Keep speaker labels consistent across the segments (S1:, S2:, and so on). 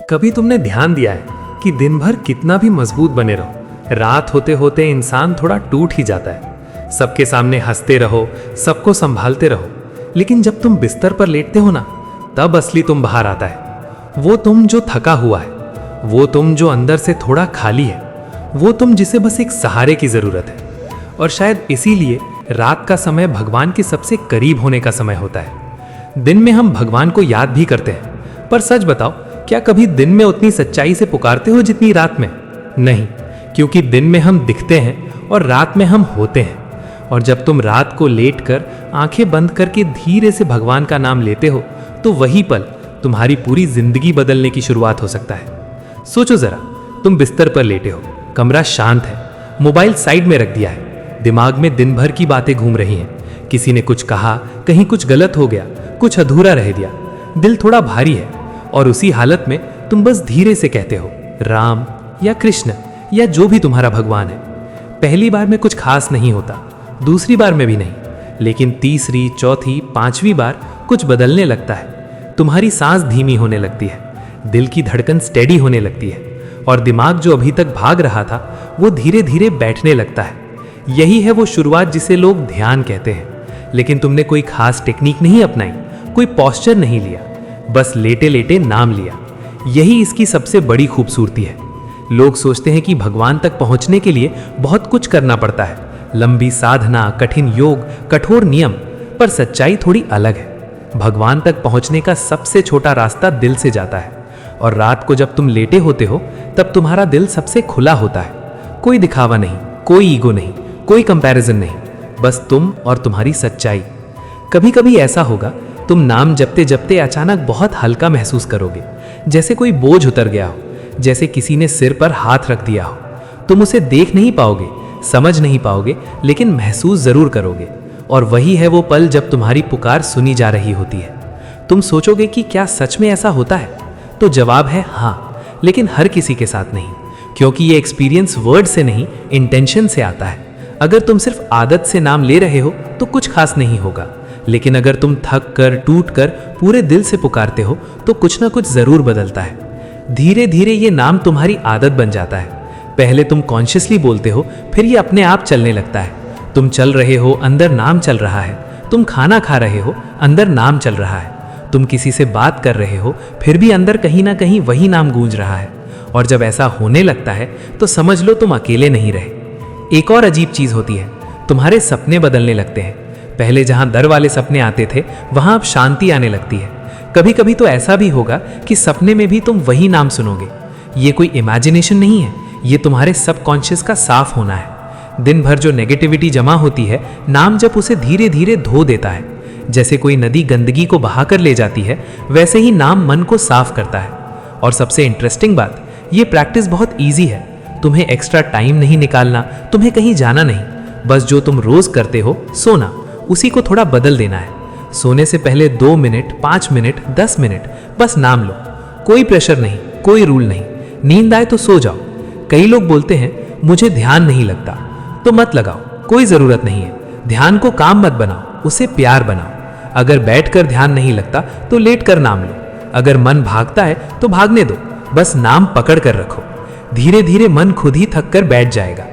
S1: कभी तुमने ध्यान दिया है कि दिन भर कितना भी मजबूत बने रहो, रात होते होते इंसान थोड़ा टूट ही जाता है। सबके सामने हंसते रहो, सबको संभालते रहो, लेकिन जब तुम बिस्तर पर लेटते हो ना, तब असली तुम बाहर आता है। वो तुम जो थका हुआ है, वो तुम जो अंदर से थोड़ा खाली है, वो तुम जिसे बस एक सहारे की जरूरत है। और शायद इसीलिए रात का समय भगवान के सबसे करीब होने का समय होता है। दिन में हम भगवान को याद भी करते हैं, पर सच बताओ, क्या कभी दिन में उतनी सच्चाई से पुकारते हो जितनी रात में? नहीं, क्योंकि दिन में हम दिखते हैं और रात में हम होते हैं। और जब तुम रात को लेटकर आंखें बंद करके धीरे से भगवान का नाम लेते हो, तो वही पल तुम्हारी पूरी जिंदगी बदलने की शुरुआत हो सकता है। सोचो जरा, तुम बिस्तर पर लेटे हो, कमरा शांत है, मोबाइल साइड में रख दिया है, दिमाग में दिन भर की बातें घूम रही हैं। किसी ने कुछ कहा, कहीं कुछ गलत हो गया, कुछ अधूरा रह गया, दिल थोड़ा भारी है। और उसी हालत में तुम बस धीरे से कहते हो राम या कृष्ण या जो भी तुम्हारा भगवान है। पहली बार में कुछ खास नहीं होता, दूसरी बार में भी नहीं, लेकिन तीसरी, चौथी, पांचवी बार कुछ बदलने लगता है। तुम्हारी सांस धीमी होने लगती है, दिल की धड़कन स्टेडी होने लगती है, और दिमाग जो अभी तक भाग रहा था वो धीरे धीरे बैठने लगता है। यही है वो शुरुआत जिसे लोग ध्यान कहते हैं। लेकिन तुमने कोई खास टेक्निक नहीं अपनाई, कोई पॉस्चर नहीं लिया, बस लेटे लेटे नाम लिया। यही इसकी सबसे बड़ी खूबसूरती है। लोग सोचते हैं कि भगवान तक पहुंचने के लिए बहुत कुछ करना पड़ता है, लंबी साधना, कठिन योग, कठोर नियम, पर सच्चाई थोड़ी अलग है। भगवान तक पहुंचने का सबसे छोटा रास्ता दिल से जाता है। और रात को जब तुम लेटे होते हो, तब तुम्हारा दिल सबसे खुला होता है। कोई दिखावा नहीं, कोई ईगो नहीं, कोई कंपैरिजन नहीं, बस तुम और तुम्हारी सच्चाई। कभी कभी ऐसा होगा, तुम नाम जपते जपते अचानक बहुत हल्का महसूस करोगे, जैसे कोई बोझ उतर गया हो, जैसे किसी ने सिर पर हाथ रख दिया हो। तुम उसे देख नहीं पाओगे, समझ नहीं पाओगे, लेकिन महसूस जरूर करोगे। और वही है वो पल जब तुम्हारी पुकार सुनी जा रही होती है। तुम सोचोगे कि क्या सच में ऐसा होता है? तो जवाब है हाँ, लेकिन हर किसी के साथ नहीं, क्योंकि ये एक्सपीरियंस वर्ड से नहीं, इंटेंशन से आता है। अगर तुम सिर्फ आदत से नाम ले रहे हो तो कुछ खास नहीं होगा, लेकिन अगर तुम थक कर, टूट कर, पूरे दिल से पुकारते हो तो कुछ ना कुछ जरूर बदलता है। धीरे धीरे ये नाम तुम्हारी आदत बन जाता है। पहले तुम कॉन्शियसली बोलते हो, फिर ये अपने आप चलने लगता है। तुम चल रहे हो, अंदर नाम चल रहा है। तुम खाना खा रहे हो, अंदर नाम चल रहा है। तुम किसी से बात कर रहे हो, फिर भी अंदर कहीं ना कहीं वही नाम गूंज रहा है। और जब ऐसा होने लगता है तो समझ लो तुम अकेले नहीं रहे। एक और अजीब चीज होती है, तुम्हारे सपने बदलने लगते हैं। पहले जहां डर वाले सपने आते थे, वहां अब शांति आने लगती है। कभी कभी तो ऐसा भी होगा कि सपने में भी तुम वही नाम सुनोगे। ये कोई इमेजिनेशन नहीं है, ये तुम्हारे सबकॉन्शियस का साफ होना है। दिन भर जो नेगेटिविटी जमा होती है, नाम जब उसे धीरे धीरे धो देता है। जैसे कोई नदी गंदगी को बहाकर ले जाती है, वैसे ही नाम मन को साफ करता है। और सबसे इंटरेस्टिंग बात, ये प्रैक्टिस बहुत ईजी है। तुम्हें एक्स्ट्रा टाइम नहीं निकालना, तुम्हें कहीं जाना नहीं, बस जो तुम रोज करते हो, सोना, उसी को थोड़ा बदल देना है। सोने से पहले 2 मिनट, 5 मिनट, 10 मिनट बस नाम लो। कोई प्रेशर नहीं, कोई रूल नहीं। नींद आए तो सो जाओ। कई लोग बोलते हैं मुझे ध्यान नहीं लगता, तो मत लगाओ, कोई जरूरत नहीं है। ध्यान को काम मत बनाओ, उसे प्यार बनाओ। अगर बैठकर ध्यान नहीं लगता तो लेट कर नाम लो। अगर मन भागता है तो भागने दो, बस नाम पकड़ कर रखो। धीरे धीरे मन खुद ही थक कर बैठ जाएगा।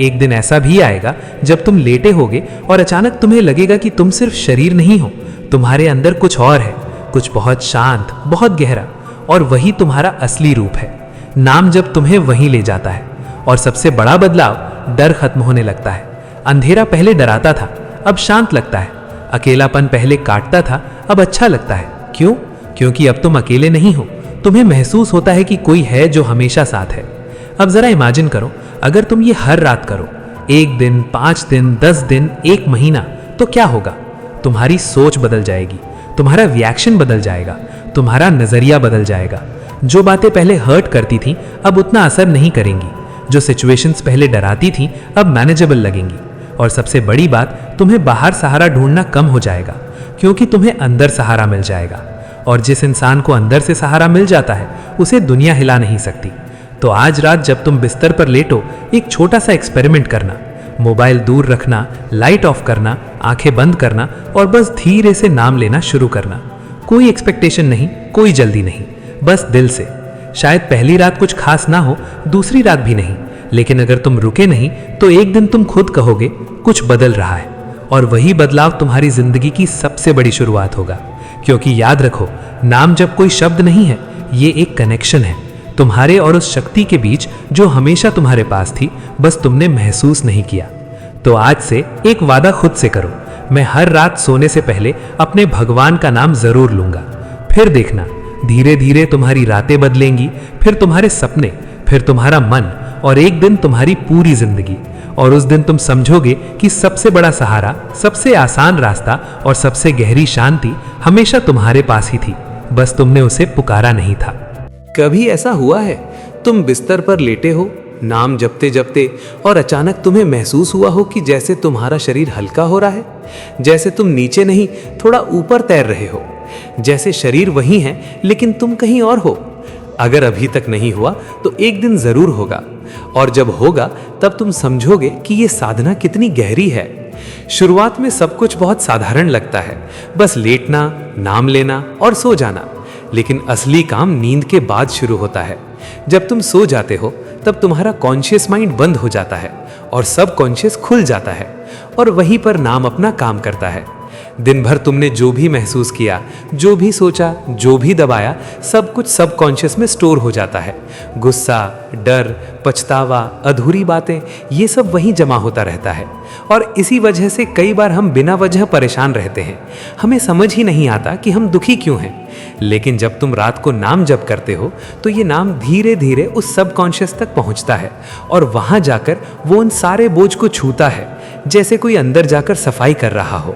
S1: एक दिन ऐसा भी आएगा जब तुम लेटे होगे और अचानक तुम्हें लगेगा कि तुम सिर्फ शरीर नहीं हो, तुम्हारे अंदर कुछ और है, कुछ बहुत शांत, बहुत गहरा, और वही तुम्हारा असली रूप है। नाम जब तुम्हें वहीं ले जाता है। और सबसे बड़ा बदलाव, डर खत्म होने लगता है। अंधेरा पहले डराता था, अब शांत लगता है। अकेलापन पहले काटता था, अब अच्छा लगता है। क्यों? क्योंकि अब तुम अकेले नहीं हो। तुम्हें महसूस होता है कि कोई है जो हमेशा साथ है। अब जरा इमेजिन करो, अगर तुम ये हर रात करो, 1 दिन, 5 दिन, 10 दिन, 1 महीना, तो क्या होगा? तुम्हारी सोच बदल जाएगी, तुम्हारा रिएक्शन बदल जाएगा, तुम्हारा नजरिया बदल जाएगा। जो बातें पहले हर्ट करती थी, अब उतना असर नहीं करेंगी। जो सिचुएशंस पहले डराती थी, अब मैनेजेबल लगेंगी। और सबसे बड़ी बात, तुम्हें बाहर सहारा ढूंढना कम हो जाएगा, क्योंकि तुम्हें अंदर सहारा मिल जाएगा। और जिस इंसान को अंदर से सहारा मिल जाता है, उसे दुनिया हिला नहीं सकती। तो आज रात जब तुम बिस्तर पर लेटो, एक छोटा सा एक्सपेरिमेंट करना। मोबाइल दूर रखना, लाइट ऑफ करना, आंखें बंद करना, और बस धीरे से नाम लेना शुरू करना। कोई एक्सपेक्टेशन नहीं, कोई जल्दी नहीं, बस दिल से। शायद पहली रात कुछ खास ना हो, दूसरी रात भी नहीं, लेकिन अगर तुम रुके नहीं तो एक दिन तुम खुद कहोगे कुछ बदल रहा है, और वही बदलाव तुम्हारी जिंदगी की सबसे बड़ी शुरुआत होगा। क्योंकि याद रखो, नाम जब कोई शब्द नहीं है, ये एक कनेक्शन है तुम्हारे और उस शक्ति के बीच जो हमेशा तुम्हारे पास थी, बस तुमने महसूस नहीं किया। तो आज से एक वादा खुद से करो, मैं हर रात सोने से पहले अपने भगवान का नाम जरूर लूंगा। फिर देखना, धीरे धीरे तुम्हारी रातें बदलेंगी, फिर तुम्हारे सपने, फिर तुम्हारा मन, और एक दिन तुम्हारी पूरी जिंदगी। और उस दिन तुम समझोगे कि सबसे बड़ा सहारा, सबसे आसान रास्ता और सबसे गहरी शांति हमेशा तुम्हारे पास ही थी, बस तुमने उसे पुकारा नहीं था।
S2: कभी ऐसा हुआ है, तुम बिस्तर पर लेटे हो, नाम जपते जपते, और अचानक तुम्हें महसूस हुआ हो कि जैसे तुम्हारा शरीर हल्का हो रहा है, जैसे तुम नीचे नहीं थोड़ा ऊपर तैर रहे हो, जैसे शरीर वही है लेकिन तुम कहीं और हो। अगर अभी तक नहीं हुआ तो एक दिन जरूर होगा, और जब होगा तब तुम समझोगे कि ये साधना कितनी गहरी है। शुरुआत में सब कुछ बहुत साधारण लगता है, बस लेटना, नाम लेना और सो जाना। लेकिन असली काम नींद के बाद शुरू होता है। जब तुम सो जाते हो तब तुम्हारा कॉन्शियस माइंड बंद हो जाता है और सब कॉन्शियस खुल जाता है, और वहीं पर नाम अपना काम करता है। दिन भर तुमने जो भी महसूस किया, जो भी सोचा, जो भी दबाया, सब कुछ सबकॉन्शियस में स्टोर हो जाता है। गुस्सा, डर, पछतावा, अधूरी बातें, ये सब वहीं जमा होता रहता है। और इसी वजह से कई बार हम बिना वजह परेशान रहते हैं। हमें समझ ही नहीं आता कि हम दुखी क्यों हैं। लेकिन जब तुम रात को नाम जप करते हो तो ये नाम धीरे धीरे उस सबकॉन्शियस तक पहुंचता है, और वहां जाकर वो उन सारे बोझ को छूता है, जैसे कोई अंदर जाकर सफाई कर रहा हो।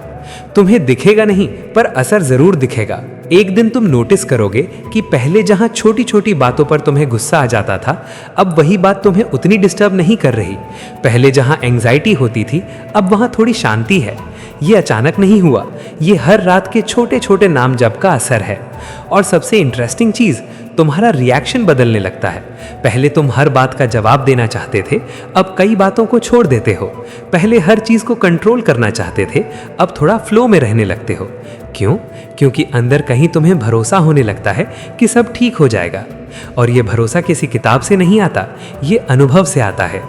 S2: तुम्हें दिखेगा नहीं, पर असर जरूर दिखेगा। एक दिन तुम नोटिस करोगे कि पहले जहां छोटी छोटी बातों पर तुम्हें गुस्सा आ जाता था, अब वही बात तुम्हें उतनी डिस्टर्ब नहीं कर रही। पहले जहां एंग्जाइटी होती थी, अब वहां थोड़ी शांति है। ये अचानक नहीं हुआ, ये हर रात के छोटे छोटे नाम जप का असर है। और सबसे इंटरेस्टिंग चीज, तुम्हारा रिएक्शन बदलने लगता है। पहले तुम हर बात का जवाब देना चाहते थे, अब कई बातों को छोड़ देते हो। पहले हर चीज को कंट्रोल करना चाहते थे, अब थोड़ा फ्लो में रहने लगते हो। क्यों? क्योंकि अंदर कहीं तुम्हें भरोसा होने लगता है कि सब ठीक हो जाएगा। और ये भरोसा किसी किताब से नहीं आता, ये अनुभव से आता है।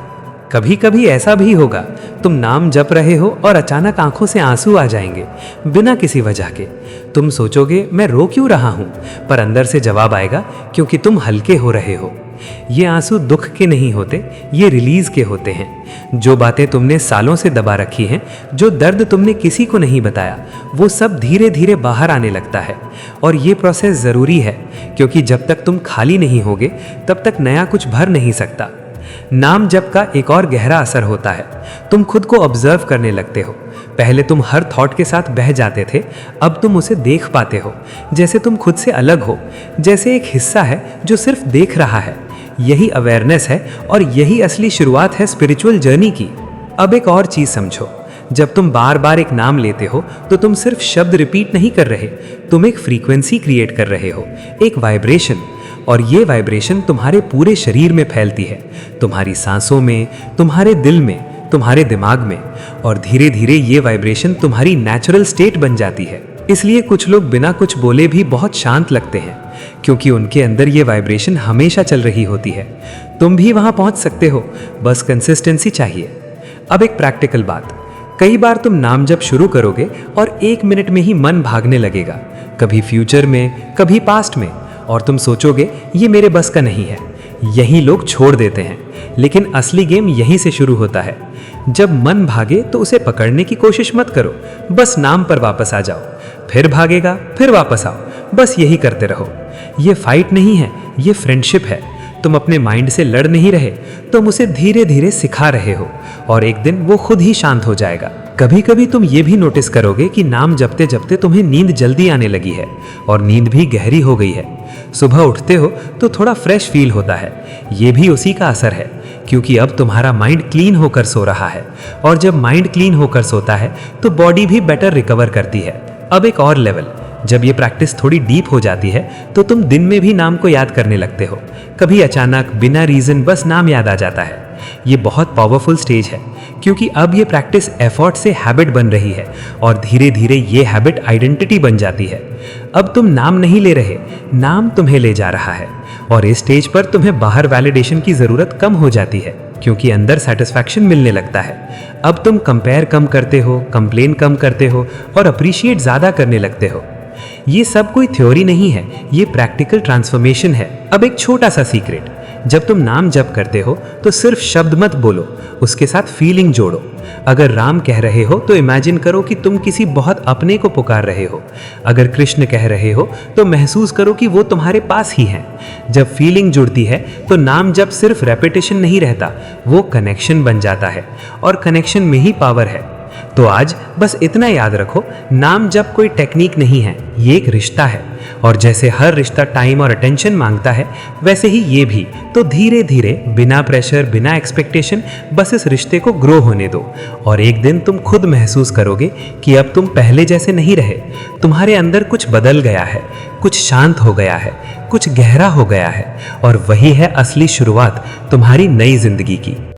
S2: कभी कभी ऐसा भी होगा, तुम नाम जप रहे हो और अचानक आंखों से आंसू आ जाएंगे बिना किसी वजह के। तुम सोचोगे मैं रो क्यों रहा हूं, पर अंदर से जवाब आएगा क्योंकि तुम हल्के हो रहे हो। ये आंसू दुख के नहीं होते, ये रिलीज के होते हैं। जो बातें तुमने सालों से दबा रखी हैं, जो दर्द तुमने किसी को नहीं बताया, वो सब धीरे धीरे बाहर आने लगता है। और ये प्रोसेस जरूरी है, क्योंकि जब तक तुम खाली नहीं होगे तब तक नया कुछ भर नहीं सकता। नाम जप का एक और गहरा असर होता है, तुम खुद को ऑब्जर्व करने लगते हो। पहले तुम हर थॉट के साथ बह जाते थे, अब तुम उसे देख पाते हो, जैसे तुम खुद से अलग हो, जैसे एक हिस्सा है जो सिर्फ देख रहा है। यही अवेयरनेस है, और यही असली शुरुआत है स्पिरिचुअल जर्नी की। अब एक और चीज समझो, जब तुम बार बार एक नाम लेते हो तो तुम सिर्फ शब्द रिपीट नहीं कर रहे, तुम एक फ्रीक्वेंसी क्रिएट कर रहे हो, एक वाइब्रेशन। और ये वाइब्रेशन तुम्हारे पूरे शरीर में फैलती है, तुम्हारी सांसों में, तुम्हारे दिल में, तुम्हारे दिमाग में। और धीरे धीरे ये वाइब्रेशन तुम्हारी नेचुरल स्टेट बन जाती है। इसलिए कुछ लोग बिना कुछ बोले भी बहुत शांत लगते हैं, क्योंकि उनके अंदर ये वाइब्रेशन हमेशा चल रही होती है। तुम भी वहां पहुंच सकते हो, बस कंसिस्टेंसी चाहिए। अब एक प्रैक्टिकल बात, कई बार तुम नाम जप शुरू करोगे और 1 मिनट में ही मन भागने लगेगा, कभी फ्यूचर में, कभी पास्ट में, और तुम सोचोगे ये मेरे बस का नहीं है। यही लोग छोड़ देते हैं, लेकिन असली गेम यहीं से शुरू होता है। जब मन भागे तो उसे पकड़ने की कोशिश मत करो, बस नाम पर वापस आ जाओ। फिर भागेगा, फिर वापस आओ, बस यही करते रहो। ये फाइट नहीं है, ये फ्रेंडशिप है। तुम अपने माइंड से लड़ नहीं रहे, तुम उसे धीरे धीरे सिखा रहे हो, और एक दिन वो खुद ही शांत हो जाएगा। कभी कभी तुम ये भी नोटिस करोगे कि नाम जपते जपते तुम्हें नींद जल्दी आने लगी है, और नींद भी गहरी हो गई है। सुबह उठते हो तो थोड़ा फ्रेश फील होता है, ये भी उसी का असर है, क्योंकि अब तुम्हारा माइंड क्लीन होकर सो रहा है, और जब माइंड क्लीन होकर सोता है तो बॉडी भी बेटर रिकवर करती है। अब एक और लेवल, जब ये प्रैक्टिस थोड़ी डीप हो जाती है तो तुम दिन में भी नाम को याद करने लगते हो। कभी अचानक बिना रीजन बस नाम याद आ जाता है। ये बहुत पावरफुल स्टेज है, क्योंकि अब ये प्रैक्टिस एफर्ट से हैबिट बन रही है, और धीरे धीरे ये हैबिट आइडेंटिटी बन जाती है। अब तुम नाम नहीं ले रहे, नाम तुम्हें ले जा रहा है।
S3: और इस स्टेज पर तुम्हें बाहर वैलिडेशन की ज़रूरत कम हो जाती है, क्योंकि अंदर सेटिस्फैक्शन मिलने लगता है। अब तुम कंपेयर कम करते हो, कंप्लेन कम करते हो और अप्रिशिएट ज़्यादा करने लगते हो। ये सब कोई थ्योरी नहीं है, ये प्रैक्टिकल ट्रांसफॉर्मेशन है। अब एक छोटा सा सीक्रेट, जब तुम नाम जप करते हो तो सिर्फ शब्द मत बोलो, उसके साथ फीलिंग जोड़ो। अगर राम कह रहे हो तो इमेजिन करो कि तुम किसी बहुत अपने को पुकार रहे हो। अगर कृष्ण कह रहे हो तो महसूस करो कि वो तुम्हारे पास ही हैं। जब फीलिंग जुड़ती है तो नाम जप सिर्फ रेपिटेशन नहीं रहता, वो कनेक्शन बन जाता है, और कनेक्शन में ही पावर है। तो आज बस इतना याद रखो, नाम जप कोई टेक्निक नहीं है, ये एक रिश्ता है। और जैसे हर रिश्ता टाइम और अटेंशन मांगता है, वैसे ही ये भी। तो धीरे धीरे, बिना प्रेशर, बिना एक्सपेक्टेशन, बस इस रिश्ते को ग्रो होने दो। और एक दिन तुम खुद महसूस करोगे कि अब तुम पहले जैसे नहीं रहे। तुम्हारे अंदर कुछ बदल गया है, कुछ शांत हो गया है, कुछ गहरा हो गया है। और वही है असली शुरुआत तुम्हारी नई जिंदगी की।